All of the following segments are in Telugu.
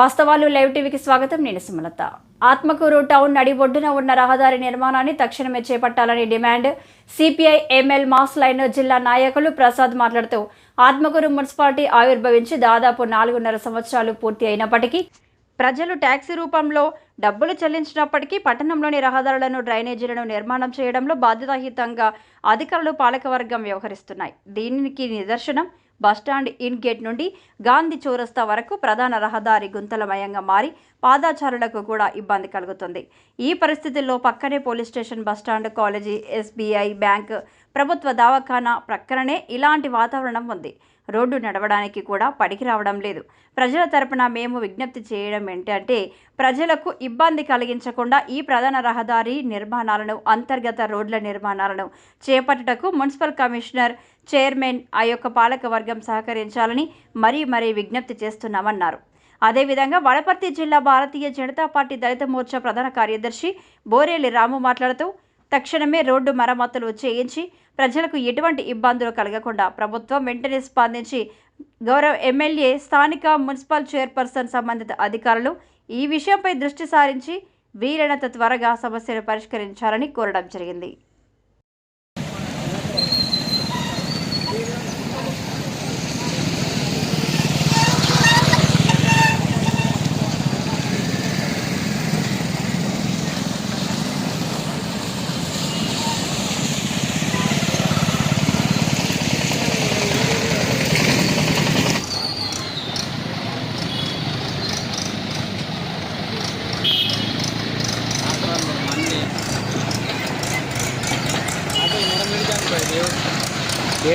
వాస్తవాలు లైవ్ టీవీకి స్వాగతం. నేను సుమలత. ఆత్మకూరు టౌన్ నడి ఒడ్డున ఉన్న రహదారి నిర్మాణాన్ని తక్షణమే చేపట్టాలని demand. CPI ML mass line జిల్లా నాయకులు ప్రసాద్ మాట్లాడుతూ ఆత్మకూరు మున్సిపాలిటీ ఆవిర్భవించి దాదాపు 4.5 సంవత్సరాలు పూర్తి అయినప్పటికీ ప్రజలు ట్యాక్సీ రూపంలో డబ్బులు చెల్లించినప్పటికీ పట్టణంలోని రహదారులను డ్రైనేజీలను నిర్మాణం చేయడంలో బాధ్యతాయుతంగా అధికారులు పాలకవర్గం వ్యవహరిస్తున్నాయి. దీనికి నిదర్శనం బస్టాండ్ ఇన్ గేట్ నుండి గాంధీ చౌరస్తా వరకు ప్రధాన రహదారి గుంతలమయంగా మారి పాదాచారులకు కూడా ఇబ్బంది కలుగుతుంది. ఈ పరిస్థితుల్లో పక్కనే police station, bus stand, college, SBI bank, ప్రభుత్వ దవాఖానా ప్రక్కనే ఇలాంటి వాతావరణం ఉంది. రోడ్డు నడవడానికి కూడా పడికి రావడం లేదు. ప్రజల తరపున మేము విజ్ఞప్తి చేయడం ఏంటంటే ప్రజలకు ఇబ్బంది కలిగించకుండా ఈ ప్రధాన రహదారి నిర్మాణాలను, అంతర్గత రోడ్ల నిర్మాణాలను చేపట్టుటకు మున్సిపల్ కమిషనర్, చైర్మన్ ఆ యొక్క పాలకవర్గం సహకరించాలని మరీ విజ్ఞప్తి చేస్తున్నామన్నారు. అదేవిధంగా వడపర్తి జిల్లా భారతీయ జనతా పార్టీ దళిత మోర్చా ప్రధాన కార్యదర్శి బోరేలి రాము మాట్లాడుతూ తక్షణమే రోడ్డు మరమ్మతులు చేయించి ప్రజలకు ఎటువంటి ఇబ్బందులు కలగకుండా ప్రభుత్వం వెంటనే స్పందించి గౌరవ ఎమ్మెల్యే, స్థానిక మున్సిపల్ చైర్పర్సన్, సంబంధిత అధికారులు ఈ విషయంపై దృష్టి సారించి వీలైనంత త్వరగా సమస్యను పరిష్కరించాలని కోరడం జరిగింది.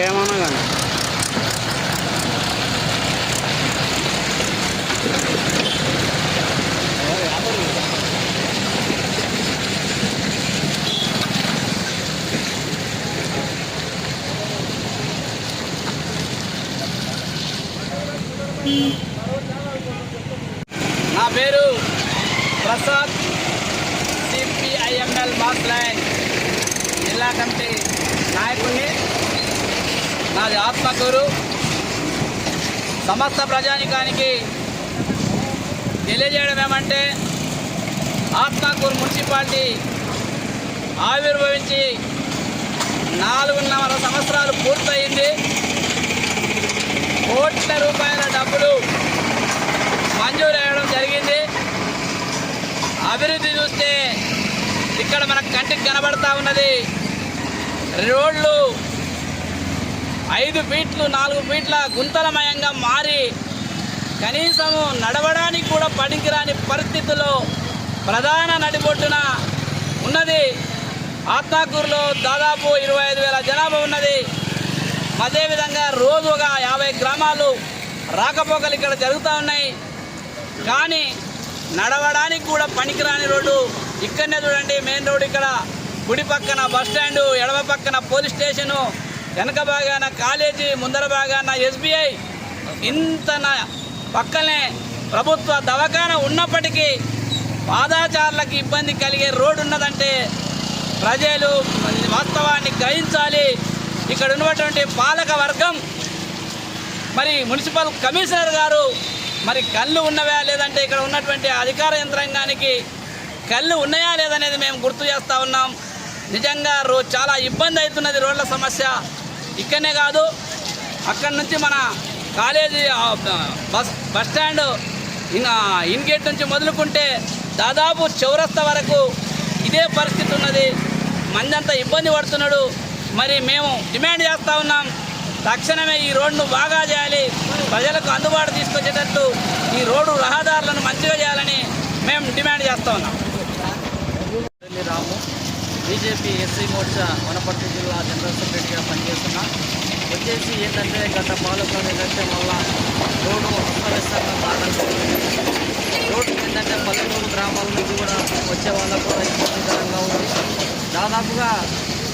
ఏమన్నా కానీ నా పేరు ప్రసాద్, సిపిఐఎంఎల్ మాస్ లైన్ జిల్లా కమిటీ నాయకుడిని. నాది ఆత్మకూరు. సమస్త ప్రజానికానికి తెలియజేయడం ఏమంటే ఆత్మకూరు మున్సిపాలిటీ ఆవిర్భవించి 4.5 సంవత్సరాలు పూర్తయింది. కోట్ల రూపాయల డబ్బులు మంజూరు అయ్యడం జరిగింది. అభివృద్ధి చూస్తే ఇక్కడ మనకు కంటికి కనబడతా ఉన్నది. రోడ్లు 5 ఫీట్లు 4 ఫీట్ల గుంతలమయంగా మారి కనీసము నడవడానికి కూడా పనికిరాని పరిస్థితుల్లో ప్రధాన నడిబొడ్డున ఉన్నది. ఆత్మకూరులో దాదాపు 25,000 జనాభా ఉన్నది. అదేవిధంగా రోజు ఒక 50 గ్రామాలు రాకపోకలు ఇక్కడ జరుగుతూ ఉన్నాయి. కానీ నడవడానికి కూడా పనికిరాని రోడ్డు. ఇక్కడనే చూడండి, మెయిన్ రోడ్డు ఇక్కడ గుడి పక్కన బస్టాండు, ఎడమ పక్కన పోలీస్ స్టేషను, వెనక భాగాన కాలేజీ, ముందర భాగాన ఎస్బీఐ, ఇంత పక్కనే ప్రభుత్వ దవాఖానా ఉన్నప్పటికీ పాదాచారులకు ఇబ్బంది కలిగే రోడ్డు ఉన్నదంటే ప్రజలు వాస్తవాన్ని గ్రహించాలి. ఇక్కడ ఉన్నటువంటి పాలక వర్గం, మరి మున్సిపల్ కమిషనర్ గారు మరి కళ్ళు ఉన్నవా లేదంటే ఇక్కడ ఉన్నటువంటి అధికార యంత్రాంగానికి కళ్ళు ఉన్నాయా లేదనేది మేము గుర్తు చేస్తూ ఉన్నాం. నిజంగా చాలా ఇబ్బంది అవుతున్నది రోడ్ల సమస్య. ఇక్కడనే కాదు, అక్కడి నుంచి మన కాలేజీ, బస్టాండ్, ఇన్ గేట్ నుంచి మొదలుకుంటే దాదాపు చౌరస్తా వరకు ఇదే పరిస్థితి ఉన్నది. మందంతా ఇబ్బంది పడుతున్నాడు. మరి మేము డిమాండ్ చేస్తూ ఉన్నాం, తక్షణమే ఈ రోడ్డును బాగా చేయాలి, ప్రజలకు అందుబాటు తీసుకొచ్చేటట్టు ఈ రోడ్డు రహదారులను మంచిగా చేయాలని మేము డిమాండ్ చేస్తూ ఉన్నాం. రాము, బీజేపీ ఎస్సీ మోర్చా వనపర్తి జిల్లా జనరల్ సెక్రటరీగా పనిచేస్తున్నా. వచ్చేసి ఏంటంటే గత పాలకులు ఏంటంటే మళ్ళా రోడ్డు అస్తవ్యస్తంగా మారడం జరిగింది. రోడ్డు ఏంటంటే పల్లెటూరు గ్రామాల నుంచి కూడా వచ్చే వాళ్ళకు కూడా ఇబ్బందికరంగా ఉంది. దాదాపుగా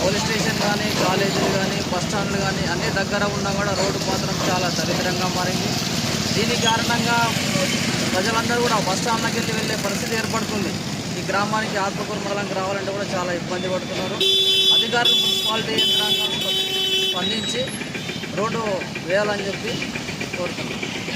పోలీస్ స్టేషన్ కానీ, కాలేజీలు కానీ, బస్టాండ్లు కానీ అన్నీ దగ్గర ఉన్నా కూడా రోడ్డు మాత్రం చాలా దరిద్రంగా మారింది. దీనికి కారణంగా ప్రజలందరూ కూడా బస్టాండ్లకి వెళ్ళే పరిస్థితి ఏర్పడుతుంది. ఈ గ్రామానికి, ఆత్మకూరు మండలానికి రావాలంటే కూడా చాలా ఇబ్బంది పడుతున్నారు. అధికారులు, మున్సిపాలిటీ యంత్రాంగం స్పందించి రోడ్డు వేయాలని చెప్పి కోరుతున్నాం.